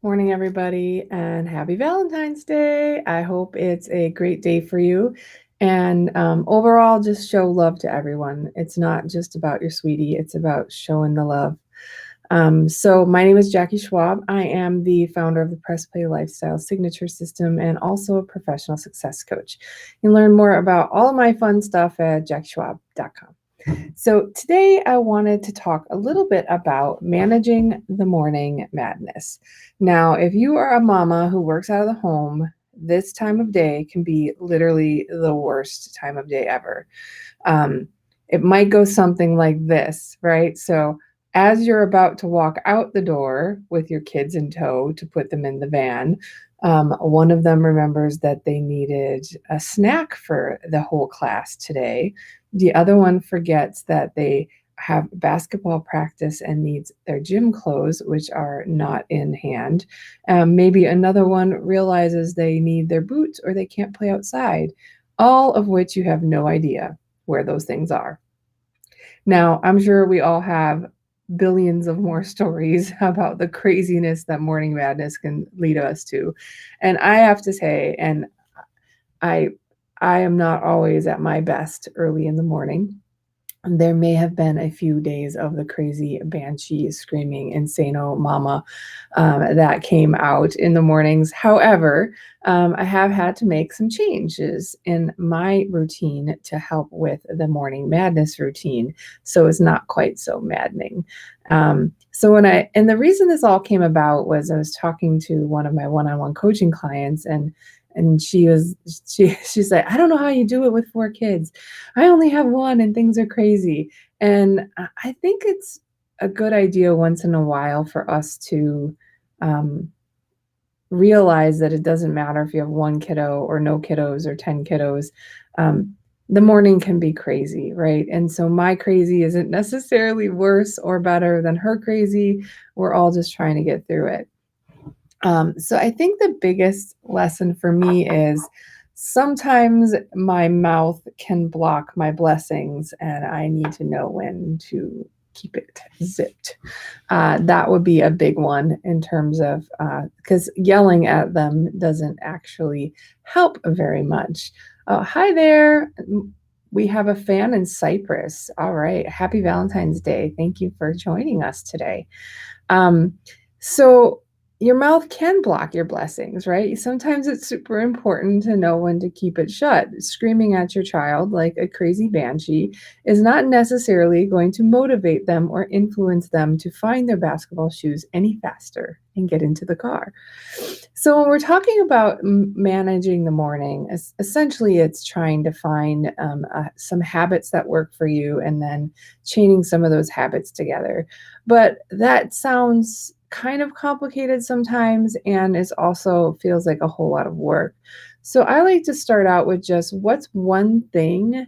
Morning, everybody, and happy Valentine's Day. I hope it's a great day for you. And overall, just show love to everyone. It's not just about your sweetie, it's about showing the love. So, my name is Jackie Schwab. I am the founder of the Press Play Lifestyle Signature System and also a professional success coach. You can learn more about all of my fun stuff at jackieschwab.com. So, today I wanted to talk a little bit about managing the morning madness. Now, if you are a mama who works out of the home, this time of day can be literally the worst time of day ever. Um, it might go something like this, right? So, as you're about to walk out the door with your kids in tow to put them in the van, one of them remembers that they needed a snack for the whole class today. The other one forgets that they have basketball practice and needs their gym clothes, which are not in hand. Maybe another one realizes they need their boots or they can't play outside, all of which you have no idea where those things are. Now, I'm sure we all have billions of more stories about the craziness that morning madness can lead us to. And I have to say, and I I am not always at my best early in the morning. There may have been a few days of the crazy banshee screaming insano mama that came out in the mornings. However, I have had to make some changes in my routine to help with the morning madness routine, so it's not quite so maddening. And the reason this all came about was I was talking to one of my one-on-one coaching clients, and she's like, I don't know how you do it with 4 kids. I only have one and things are crazy. And I think it's a good idea once in a while for us to um, realize that it doesn't matter if you have one kiddo or no kiddos or 10 kiddos. Um, the morning can be crazy, right? And so my crazy isn't necessarily worse or better than her crazy. We're all just trying to get through it. So I think the biggest lesson for me is sometimes my mouth can block my blessings, and I need to know when to keep it zipped. That would be a big one in terms of because yelling at them doesn't actually help very much. Oh, hi there. We have a fan in Cyprus. All right. Happy Valentine's Day. Thank you for joining us today. Um, so your mouth can block your blessings, right? Sometimes it's super important to know when to keep it shut. Screaming at your child like a crazy banshee is not necessarily going to motivate them or influence them to find their basketball shoes any faster and get into the car. So when we're talking about managing the morning, essentially it's trying to find some habits that work for you and then chaining some of those habits together. But that sounds kind of complicated sometimes, and it also feels like a whole lot of work. So I like to start out with just what's one thing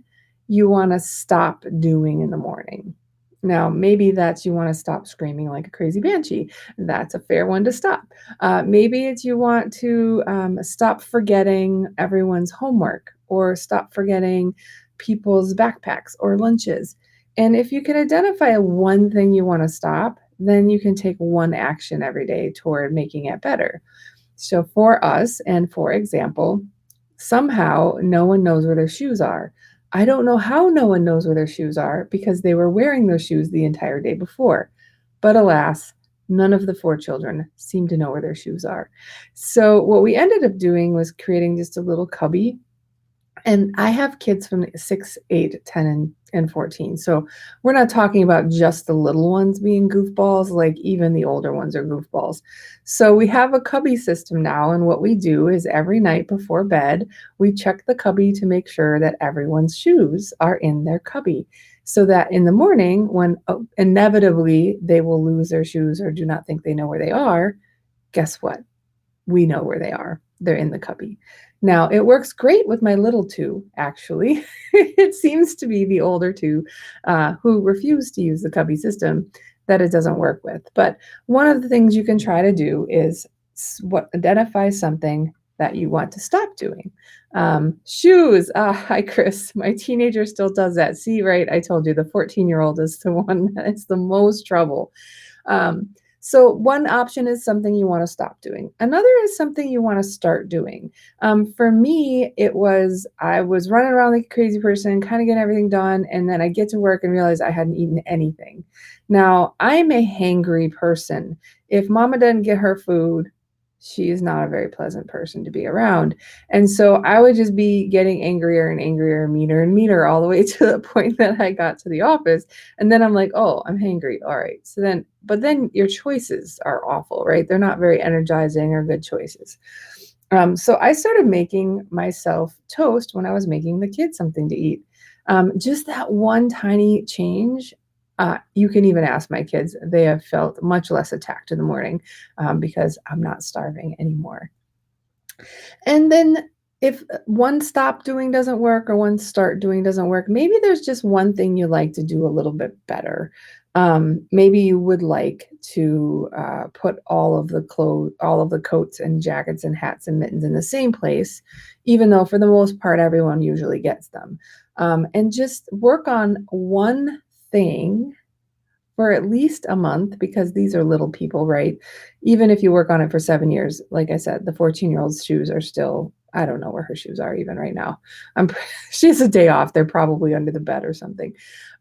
you want to stop doing in the morning. Now, maybe that's you want to stop screaming like a crazy banshee. That's a fair one to stop. Maybe it's you want to stop forgetting everyone's homework or stop forgetting people's backpacks or lunches. And if you can identify one thing you want to stop, then you can take one action every day toward making it better. So for us, and for example, somehow no one knows where their shoes are. I don't know how no one knows where their shoes are because they were wearing those shoes the entire day before. But alas, none of the 4 children seem to know where their shoes are. So what we ended up doing was creating just a little cubby, and I have kids from 6, 8, 10, and 14. So we're not talking about just the little ones being goofballs, like even the older ones are goofballs. So we have a cubby system now. And what we do is every night before bed, we check the cubby to make sure that everyone's shoes are in their cubby. So that in the morning, when inevitably they will lose their shoes or do not think they know where they are, guess what? We know where they are. They're in the cubby. Now, it works great with my little 2, actually. It seems to be the older 2 who refuse to use the cubby system that it doesn't work with. But one of the things you can try to do is identify something that you want to stop doing. Shoes. Hi, Chris. My teenager still does that. See, right? I told you the 14-year-old is the one that is the most trouble. So one option is something you want to stop doing. Another is something you want to start doing. For me, I was running around like a crazy person, kind of getting everything done, and then I get to work and realize I hadn't eaten anything. Now, I'm a hangry person. If mama doesn't get her food, she is not a very pleasant person to be around. And so I would just be getting angrier and angrier, meaner and meaner all the way to the point that I got to the office. And then I'm like, oh, I'm hangry. All right. But then your choices are awful, right? They're not very energizing or good choices. So I started making myself toast when I was making the kids something to eat. Just that one tiny change. You can even ask my kids. They have felt much less attacked in the morning because I'm not starving anymore. And then if one stop doing doesn't work or one start doing doesn't work, maybe there's just one thing you like to do a little bit better. Maybe you would like to put all of the coats and jackets and hats and mittens in the same place, even though for the most part everyone usually gets them. And just work on one thing for at least a month because these are little people, right? Even if you work on it for 7 years, like I said, the 14-year-old's shoes are still I don't know where her shoes are even right now. I'm she has a day off. They're probably under the bed or something.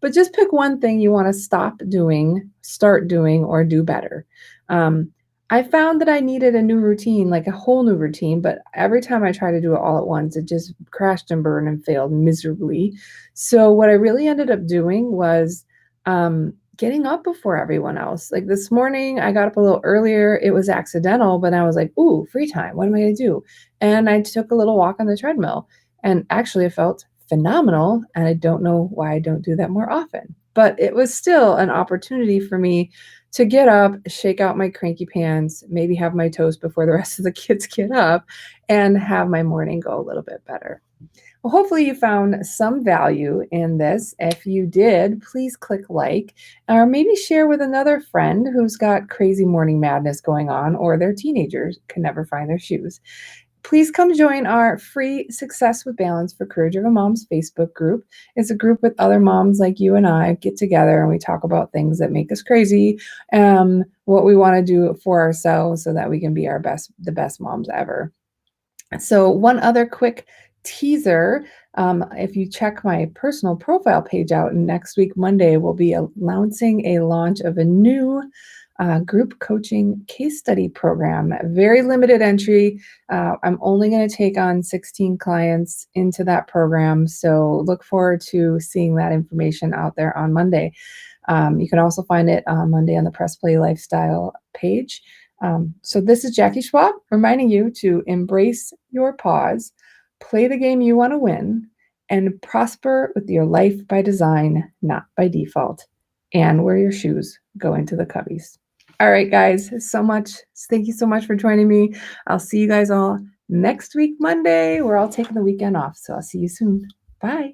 But just pick one thing you wanna stop doing, start doing, or do better. I found that I needed a new routine, like a whole new routine, but every time I try to do it all at once, it just crashed and burned and failed miserably. So what I really ended up doing was, getting up before everyone else. Like this morning, I got up a little earlier. It was accidental, but I was like, "Ooh, free time. What am I gonna do?" And I took a little walk on the treadmill, and actually, it felt phenomenal. And I don't know why I don't do that more often, but it was still an opportunity for me to get up, shake out my cranky pants, maybe have my toast before the rest of the kids get up, and have my morning go a little bit better. Well, hopefully you found some value in this. If you did, please click like or maybe share with another friend who's got crazy morning madness going on or their teenagers can never find their shoes. Please come join our free Success with Balance for Career Driven Moms Facebook group. It's a group with other moms like you and I get together and we talk about things that make us crazy, what we want to do for ourselves so that we can be the best moms ever. So, one other quick teaser, if you check my personal profile page out next week, Monday, we'll be announcing a launch of a new group coaching case study program. Very limited entry. I'm only going to take on 16 clients into that program. So, look forward to seeing that information out there on Monday. You can also find it on Monday on the Press Play Lifestyle page. So this is Jackie Schwab reminding you to embrace your pause, play the game you want to win, and prosper with your life by design, not by default, and wear your shoes go into the cubbies. All right, guys, so much. Thank you so much for joining me. I'll see you guys all next week, Monday. We're all taking the weekend off, so I'll see you soon. Bye.